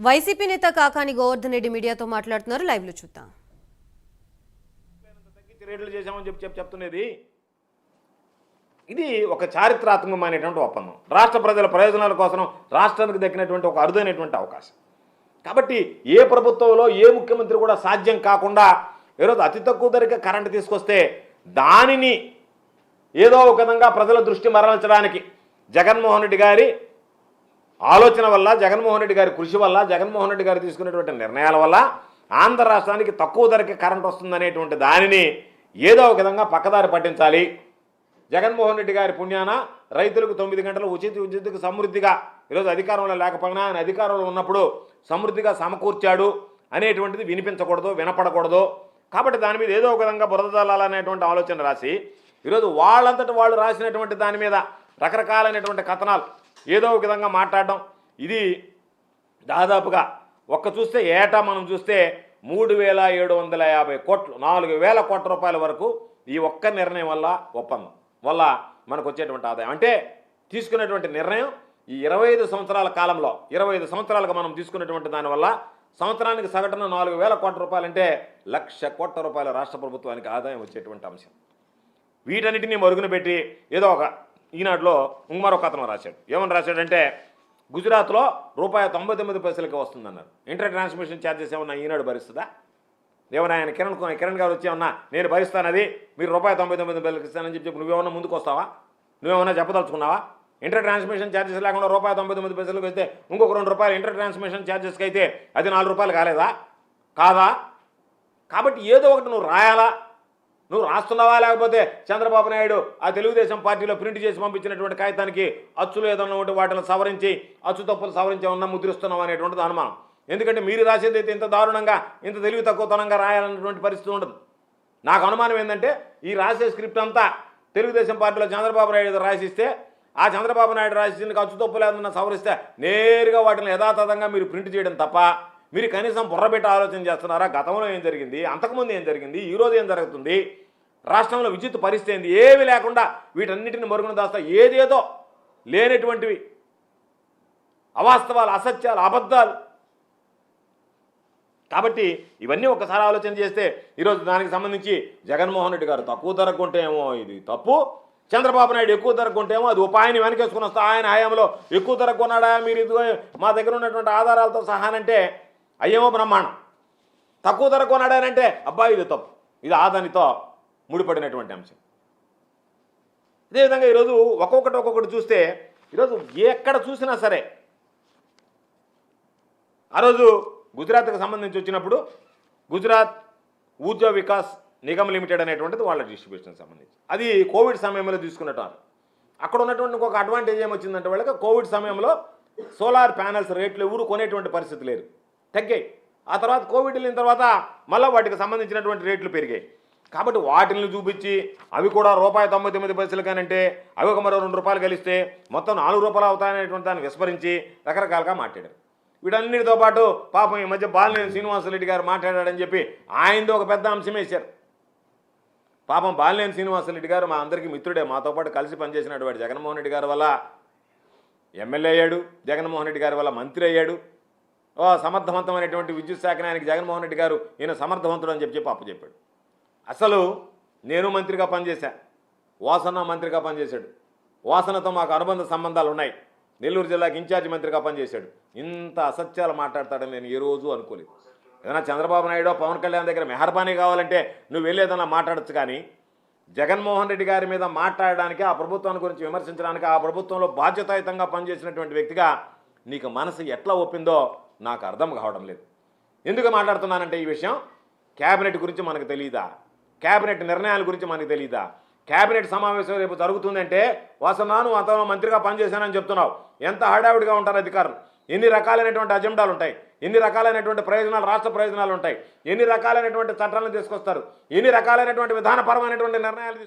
YCP నేత కాకాని గోవర్ధన్ రెడ్డి మీడియాతో మాట్లాడుతున్నారు. లైవ్ లో చూద్దాం. రేట్లు చేశామని చెప్తున్నది ఇది ఒక చారిత్రాత్మకమైనటువంటి ఒప్పందం. రాష్ట్ర ప్రజల ప్రయోజనాల కోసం రాష్ట్రానికి దక్కినటువంటి ఒక అరుదైనటువంటి అవకాశం. కాబట్టి ఏ ప్రభుత్వంలో ఏ ముఖ్యమంత్రి కూడా సాధ్యం కాకుండా ఈరోజు అతి తక్కువ ధరకే కరెంటు తీసుకొస్తే దానిని ఏదో ఒక విధంగా ప్రజల దృష్టి మరల్చడానికి జగన్మోహన్ రెడ్డి గారి ఆలోచన వల్ల, జగన్మోహన్ రెడ్డి గారి కృషి వల్ల, జగన్మోహన్ రెడ్డి గారు తీసుకునేటువంటి నిర్ణయాల వల్ల ఆంధ్ర రాష్ట్రానికి తక్కువ ధరకే కరెంట్ వస్తుందనేటువంటి దానిని ఏదో ఒక విధంగా పక్కదారి పట్టించాలి. జగన్మోహన్ రెడ్డి గారి పుణ్యాన రైతులకు 9 గంటలు ఉచితకు సమృద్ధిగా ఈరోజు అధికారంలో లేకపోయినా ఆయన అధికారంలో ఉన్నప్పుడు సమృద్ధిగా సమకూర్చాడు అనేటువంటిది వినిపించకూడదు, వినపడకూడదు. కాబట్టి దాని మీద ఏదో ఒక విధంగా బురద జల్లాలనేటువంటి ఆలోచన రాసి ఈరోజు వాళ్ళంతటి వాళ్ళు రాసినటువంటి దాని మీద రకరకాలైనటువంటి కథనాలు ఏదో ఒక విధంగా మాట్లాడడం, ఇది దాదాపుగా చూస్తే ఏటా మనం చూస్తే 3,750 కోట్లు, 4,000 కోట్ల రూపాయల వరకు ఈ ఒక్క నిర్ణయం వల్ల, ఒప్పందం వల్ల మనకు వచ్చేటువంటి ఆదాయం. అంటే తీసుకునేటువంటి నిర్ణయం ఈ 25 సంవత్సరాల కాలంలో 25 సంవత్సరాలుగా మనం తీసుకున్నటువంటి దానివల్ల సంవత్సరానికి సగటున 4,000 కోట్ల రూపాయలు అంటే 1,00,000 కోట్ల రూపాయల రాష్ట్ర ప్రభుత్వానికి ఆదాయం వచ్చేటువంటి అంశం. వీటన్నిటినీ మరుగున పెట్టి ఏదో ఒక ఈనాడులో మరొక అతను రాశాడు. ఏమని రాశాడంటే గుజరాత్లో ₹99 వస్తుందన్నారు. ఇంటర్ ట్రాన్స్మిషన్ ఛార్జెస్ ఏమన్నా ఈనాడు భరిస్తుందా? ఏమన్నా ఆయన కిరణ్ గారు వచ్చి ఏమన్నా నేను భరిస్తానది మీరు ₹99 ఇస్తానని చెప్పి నువ్వేమన్నా ముందుకు వస్తావా? నువ్వేమన్నా చెప్పదలుచుకున్నావా? ఇంటర్ ట్రాన్స్మిషన్ ఛార్జెస్ లేకుండా ₹99 అయితే ఇంకొక ₹2 ఇంటర్ ట్రాన్స్మిషన్ ఛార్జెస్కి అయితే అది ₹4 కాలేదా? కాదా? కాబట్టి ఏదో ఒకటి నువ్వు రాయాలా. నువ్వు రాస్తున్నావా లేకపోతే చంద్రబాబు నాయుడు ఆ తెలుగుదేశం పార్టీలో ప్రింట్ చేసి పంపించినటువంటి కాగితానికి అచ్చులు ఏదన్నా ఉంటే వాటిని సవరించి అచ్చు తప్పులు సవరించి ఏమన్నా ముద్రిస్తున్నావు అనేటువంటిది అనుమానం. ఎందుకంటే మీరు రాసేది అయితే ఇంత దారుణంగా, ఇంత తెలివి తక్కువతనంగా రాయాలన్నటువంటి పరిస్థితి ఉండదు. నాకు అనుమానం ఏంటంటే ఈ రాసే స్క్రిప్ట్ అంతా తెలుగుదేశం పార్టీలో చంద్రబాబు నాయుడు రాసిస్తే ఆ చంద్రబాబు నాయుడు రాసిన అచ్చు తప్పులు ఏదన్నా సవరిస్తే నేరుగా వాటిని యథాతథంగా మీరు ప్రింట్ చేయడం తప్ప మీరు కనీసం బుర్రబెట్టి ఆలోచన చేస్తున్నారా? గతంలో ఏం జరిగింది, అంతకుముందు ఏం జరిగింది, ఈరోజు ఏం జరుగుతుంది, రాష్ట్రంలో విద్యుత్ పరిస్థితి ఏంది, ఏవి లేకుండా వీటన్నిటిని మరుగున దాస్తా ఏదేదో లేనటువంటివి అవాస్తవాలు, అసత్యాలు, అబద్ధాలు. కాబట్టి ఇవన్నీ ఒకసారి ఆలోచన చేస్తే ఈరోజు దానికి సంబంధించి జగన్మోహన్ రెడ్డి గారు తక్కువ ధరకు కొంటేమో ఇది తప్పు, చంద్రబాబు నాయుడు ఎక్కువ ధరకు కొంటేమో అది ఉపాయాన్ని వెనకేసుకుని వస్తా, ఆయన హయాంలో ఎక్కువ ధరకు కొన్నాడా మీరు ఇది మా దగ్గర ఉన్నటువంటి ఆధారాలతో సహానంటే అయ్యేమో బ్రహ్మాండం, తక్కువ ధరకు కొన్నాడానంటే అబ్బాయి ఇది తప్పు, ఇది ఆదానితో ముడిపడినటువంటి అంశం. అదేవిధంగా ఈరోజు ఒక్కొక్కటి చూస్తే ఈరోజు ఎక్కడ చూసినా సరే ఆ రోజు గుజరాత్కి సంబంధించి వచ్చినప్పుడు గుజరాత్ ఊర్జా వికాస్ నిగమ్ లిమిటెడ్ అనేటువంటిది వాళ్ళ డిస్ట్రిబ్యూషన్ సంబంధించి అది కోవిడ్ సమయంలో తీసుకున్నట్టు. అక్కడ ఉన్నటువంటి ఇంకొక అడ్వాంటేజ్ ఏమొచ్చిందంటే వాళ్ళకి కోవిడ్ సమయంలో సోలార్ ప్యానల్స్ రేట్లు ఎవరు కొనేటువంటి పరిస్థితి లేదు, తగ్గాయి. ఆ తర్వాత కోవిడ్ వెళ్ళిన తర్వాత మళ్ళీ వాటికి సంబంధించినటువంటి రేట్లు పెరిగాయి. కాబట్టి వాటిని చూపించి అవి కూడా ₹99 కానంటే అవి ఒక మరో ₹2 కలిస్తే మొత్తం ₹4 అవుతాయనేటువంటి దాన్ని విస్మరించి రకరకాలుగా మాట్లాడారు. వీటన్నిటితో పాటు పాపం ఈ మధ్య బాలినేని శ్రీనివాసరెడ్డి గారు మాట్లాడాడని చెప్పి ఆయనది ఒక పెద్ద అంశం వేశారు. పాపం బాలినేని శ్రీనివాసరెడ్డి గారు మా అందరికీ మిత్రుడే, మాతో పాటు కలిసి పనిచేసినటువంటి జగన్మోహన్ రెడ్డి గారి వల్ల ఎమ్మెల్యే అయ్యాడు, జగన్మోహన్ రెడ్డి గారి వల్ల మంత్రి అయ్యాడు. సమర్థవంతమైనటువంటి విద్యుత్ శాఖని ఆయనకి జగన్మోహన్ రెడ్డి గారు ఈయన సమర్థవంతుడు అని చెప్పి అప్పచెప్పాడు. అసలు నేను మంత్రిగా పనిచేశాను, వాసన మంత్రిగా పనిచేశాడు, వాసనతో మాకు అనుబంధ సంబంధాలు ఉన్నాయి, నెల్లూరు జిల్లాకి ఇన్ఛార్జి మంత్రిగా పనిచేశాడు. ఇంత అసత్యాలు మాట్లాడతాడని నేను ఏ రోజు అనుకోలేదు. ఏదైనా చంద్రబాబు నాయుడు పవన్ కళ్యాణ్ దగ్గర మెహర్బానీ కావాలంటే నువ్వు వెళ్ళేదన్నా మాట్లాడచ్చు, కానీ జగన్మోహన్ రెడ్డి గారి మీద మాట్లాడడానికి, ఆ ప్రభుత్వాన్ని గురించి విమర్శించడానికి, ఆ ప్రభుత్వంలో బాధ్యతాయుతంగా పనిచేసినటువంటి వ్యక్తిగా నీకు మనసు ఎట్లా ఒప్పిందో నాకు అర్థం కావడం లేదు. ఎందుకు మాట్లాడుతున్నానంటే ఈ విషయం క్యాబినెట్ గురించి మనకు తెలియదా, క్యాబినెట్ నిర్ణయాల గురించి మనకు తెలియదా? క్యాబినెట్ సమావేశం రేపు జరుగుతుందంటే వాసనాను అతను మంత్రిగా పనిచేశానని చెప్తున్నావు, ఎంత హడావిడిగా ఉంటారు అధికారులు, ఎన్ని రకాలైనటువంటి అజెండాలు ఉంటాయి, ఎన్ని రకాలైనటువంటి ప్రయోజనాలు, రాష్ట్ర ప్రయోజనాలు ఉంటాయి, ఎన్ని రకాలైనటువంటి చట్టాలను తీసుకొస్తారు, ఎన్ని రకాలైనటువంటి విధానపరమైనటువంటి నిర్ణయాలు